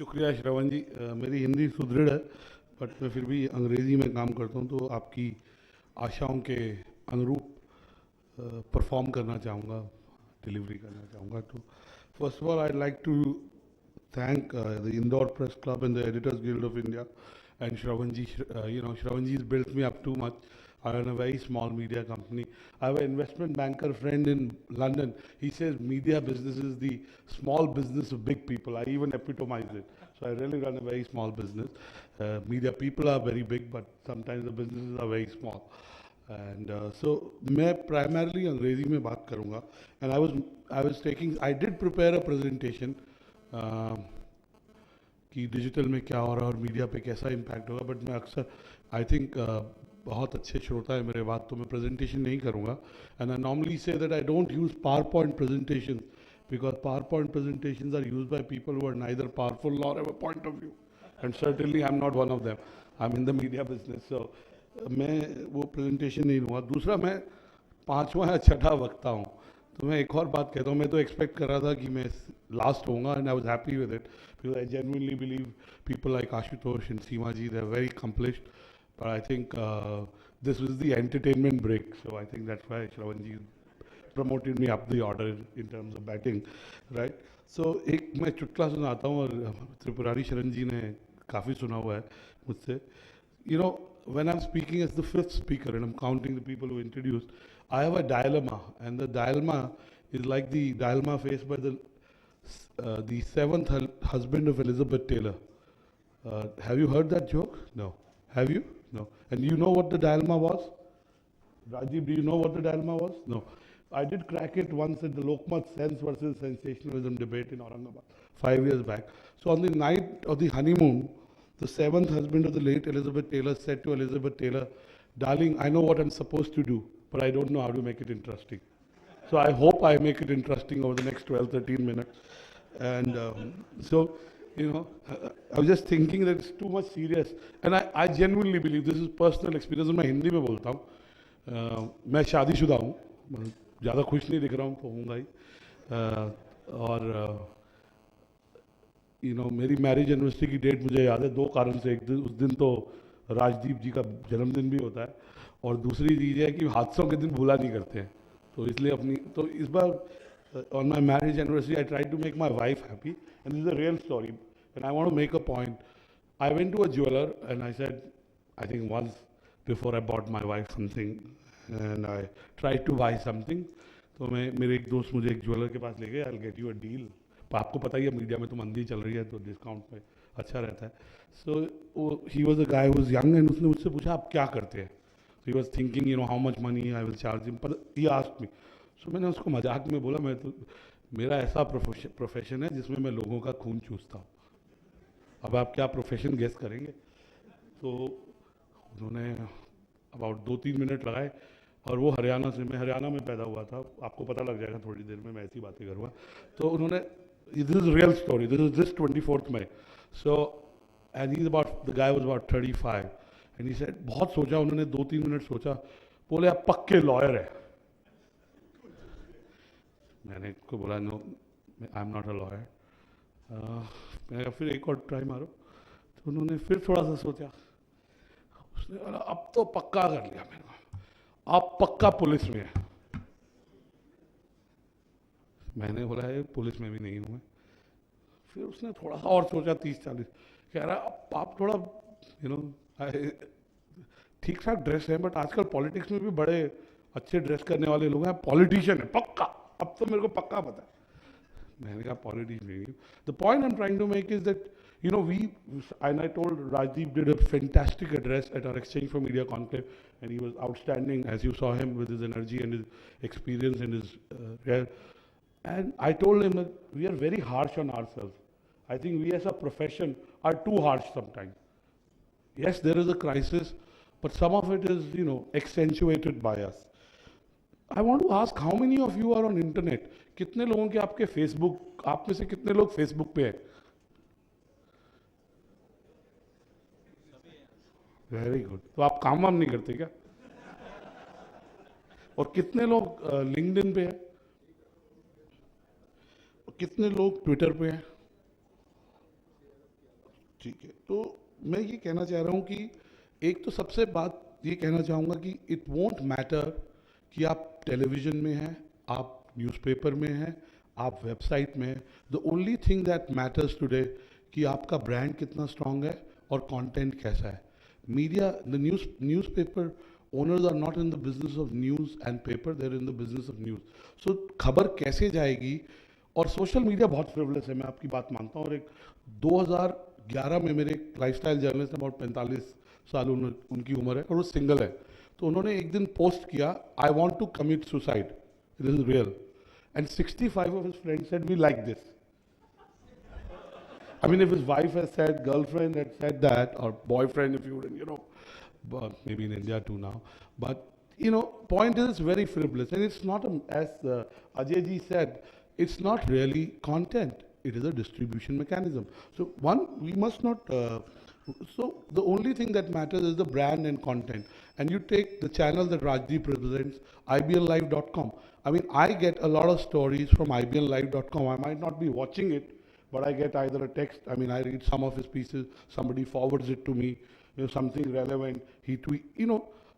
शुक्रिया श्रवण जी। मेरी हिंदी सुदृढ़ है, बट मैं फिर भी अंग्रेज़ी में काम करता हूँ, तो आपकी आशाओं के अनुरूप परफॉर्म करना चाहूँगा, डिलीवरी करना चाहूँगा। तो first of all I like to thank the Indore Press Club and the Editors Guild of India and Shravanji. Shravanji has built me up too much. I run a very small media company. I have an investment banker friend in London. He says media business is the small business of big people. I even epitomize it. So I really run a very small business. Media people are very big, but sometimes the businesses are very small. And so मैं primarily अंग्रेजी में बात करूँगा. And I did prepare a presentation कि digital में क्या हो रहा है और मीडिया पे कैसा इम्पैक्ट होगा, बट मैं अक्सर आई थिंक बहुत अच्छे श्रोता है मेरे बात, तो मैं प्रेजेंटेशन नहीं करूँगा. And I normally say that I don't use PowerPoint presentation because PowerPoint presentation are use by people who are neither powerful nor have a point of view, and certainly I am not one of them. I am in the media business, so मैं वो presentation नहीं लूँगा. दूसरा, मैं पाँचवा या छठा वक्ता हूँ, तो मैं एक और बात कहता हूँ. मैं तो एक्सपेक्ट कर रहा था कि मैं लास्ट होऊंगा, and I was happy with it because I genuinely believe people like Ashutosh and Seema ji, they are very accomplished, but I think this was the entertainment break, so I think that's why Shravan ji promoted me up the order in terms of batting, right? So एक मैं चुटकुला सुनाता हूँ, और त्रिपुरारी शरण जी ने काफ़ी सुना हुआ है मुझसे. You know, when I'm speaking as the fifth speaker and I'm counting the people who introduced, I have a dilemma, and the dilemma is like the dilemma faced by the seventh husband of Elizabeth Taylor. Have you heard that joke? No. Have you? No. And you know what the dilemma was? Rajiv, do you know what the dilemma was? No. I did crack it once at the Lokmat Sense versus Sensationalism debate in Aurangabad 5 years back. So on the night of the honeymoon, the seventh husband of the late Elizabeth Taylor said to Elizabeth Taylor, "Darling, I know what I'm supposed to do, but I don't know how to make it interesting." So I hope I make it interesting over the next 12, 13 minutes. And I was just thinking that it's too much serious. And I genuinely believe, this is personal experience, मैं हिंदी में बोलता हूँ. मैं शादीशुदा हूँ, ज़्यादा खुश नहीं दिख रहा हूँ, तो होऊंगा ही. और मेरी मैरिज एनिवर्सरी की डेट मुझे याद है दो कारण से. उस दिन तो राजदीप जी का जन्मदिन भी होता है, और दूसरी चीज़ है कि हादसों के दिन भूला नहीं करते हैं, तो इसलिए तो इस बार on my marriage anniversary I try to make my wife happy, and this is a real story, and I want to make a point. I went to a jeweller and I said, I think once before I bought my wife something, and I try to buy something. तो मेरे एक दोस्त मुझे एक jeweller के पास ले गए, I will get you a deal. आपको पता ही है मीडिया में तो मंदी चल रही है, तो डिस्काउंट में अच्छा रहता है. So he was a guy was young, and उसने मुझसे पूछा आप क्या करते हैं. He was thinking how much money I will charge him, पर ही आस्क्ड मी. सो मैंने उसको मजाक में बोला, मेरा ऐसा प्रोफेशन है जिसमें मैं लोगों का खून चूसता हूँ. अब आप क्या प्रोफेशन गेस करेंगे. तो उन्होंने अबाउट 2-3 मिनट लगाए, और वो हरियाणा से, मैं हरियाणा में पैदा हुआ था, आपको पता लग जाएगा थोड़ी देर में, मैं ऐसी बातें करूँगा. तो उन्होंने, this is a real story, this is this 24th May. So, and the guy was about 35, and he said, बहुत सोचा उन्होंने, 2-3 मिनट सोचा, बोले आप पक्के लॉयर है. मैंने को बोला no, I am not a lawyer. मैंने कहा फिर एक और ट्राई मारो. तो उन्होंने फिर थोड़ा सा सोचा, उसने बोला अब तो पक्का कर लिया. मैंने कहा आप पक्का पुलिस में है. मैंने बोला है पुलिस में भी नहीं हूँ मैं. फिर उसने थोड़ा सा और सोचा, 30-40, कह रहा आप थोड़ा ठीक ठाक ड्रेस है, बट आजकल पॉलिटिक्स में भी बड़े अच्छे ड्रेस करने वाले लोग हैं, पॉलिटिशियन है पक्का. अब तो मेरे को पक्का पता है. मैंने कहा politician. The point I am trying to make is that and I told Rajdeep did a fantastic address at our Exchange for Media conclave, and he was outstanding, as you saw him with his energy and his experience and his and I told him that we are very harsh on ourselves. I think we as a profession are too harsh sometimes. Yes, there is a crisis, but some of it is, accentuated by us. I want to ask, how many of you are on internet? कितने लोगों के आपके Facebook, आप में से कितने लोग Facebook पे हैं? Very good. तो आप काम वाम नहीं करते क्या? और कितने लोग लिंक्डइन पे हैं? कितने लोग ट्विटर पे हैं? ठीक है, तो मैं ये कहना चाह रहा हूँ कि एक तो सबसे बात ये कहना चाहूँगा कि इट वोंट मैटर कि आप टेलीविज़न में हैं, आप न्यूज़पेपर में हैं, आप वेबसाइट में हैं। The only thing that matters today कि आपका ब्रांड कितना स्ट्रांग है और कंटेंट कैसा है। Media, the newspaper owners are not in the business of news and paper, there in the business of news. So खबर कैसे जाएगी, और सोशल मीडिया बहुत फ्रिवलेस है, मैं आपकी बात मानता हूँ। और एक 2011 में मेरे एक लाइफस्टाइल जर्नलिस्ट अबाउट 45 साल उनकी उम्र है और वो सिंगल है, तो उन्होंने एक दिन पोस्ट किया, I want to commit suicide, this is real, and 65 of his friends said we like this. I mean, if his wife has said, girlfriend had said that, or boyfriend, if you would, but maybe in India too now. But, point is, it's very frivolous. And it's not, as Ajay ji said, it's not really content. It is a distribution mechanism. So, one, we must not. So, the only thing that matters is the brand and content. And you take the channel that Rajdeep represents, IBNlive.com. I mean, I get a lot of stories from IBNlive.com. I might not be watching it, but I get either a text, I mean, I read some of his pieces, somebody forwards it to me, something relevant, he tweet,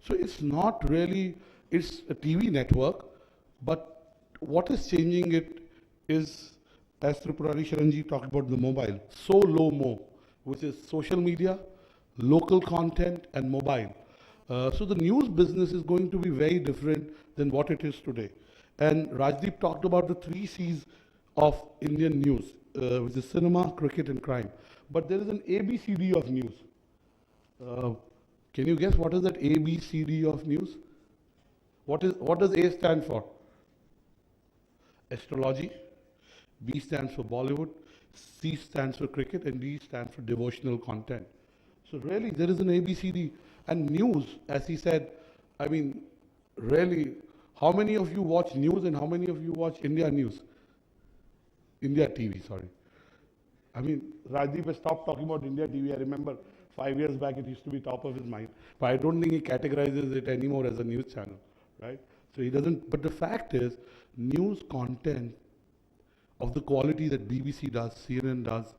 so it's not really, it's a TV network, but what is changing it is, as Tripurari Sharanji talked about the mobile, so low mo, which is social media, local content, and mobile. So the news business is going to be very different than what it is today. And Rajdeep talked about the 3 C's of Indian news, which is cinema, cricket, and crime. But there is an ABCD of news. Uh, can you guess what is that ABCD of news? What does A stand for? Astrology. B stands for Bollywood. C stands for cricket, and D stands for devotional content. So really, there is an ABCD. And news, as he said, I mean, really, how many of you watch news and how many of you watch India news? India TV, sorry. I mean, Rajdeep has stopped talking about India TV. I remember 5 years back it used to be top of his mind. But I don't think he categorizes it anymore as a news channel, right? So he doesn't. But the fact is, news content of the quality that BBC does, CNN does,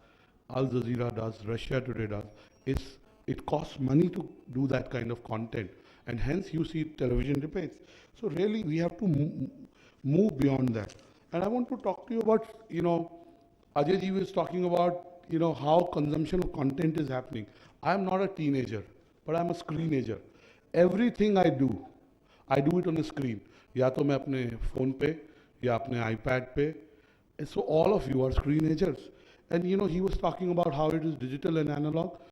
Al Jazeera does, Russia Today does, it costs money to do that kind of content. And hence you see television debates. So really we have to move beyond that. And I want to talk to you about, Ajay ji was talking about, how consumption of content is happening. I'm not a teenager, but I'm a screenager. Everything I do it on a screen. या तो मैं अपने phone पे या अपने iPad पे. So all of you are screenagers. And he was talking about how it is digital and analog.